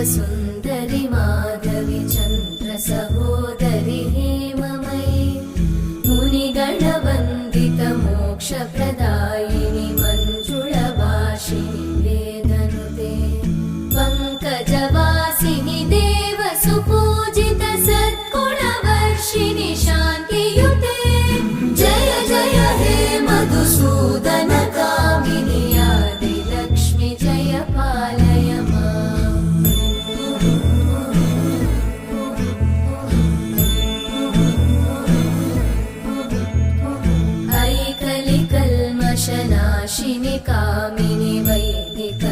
सुन्दरि माधवि चन्द्र सहोदरि हेममयि मुनिगणवन्दित मोक्षप्रदायिनि मञ्जुळभाषिणि वेदनुते पङ्कजवासिनि देवसुपूजित सद्गुणवर्षिणि शान्तियुते जय जय हे मधुसूदन कामिनि आदिलक्ष्मि जय पालय माम्। ऐकलिकल्मषनाशिनि कामिनि वैदिक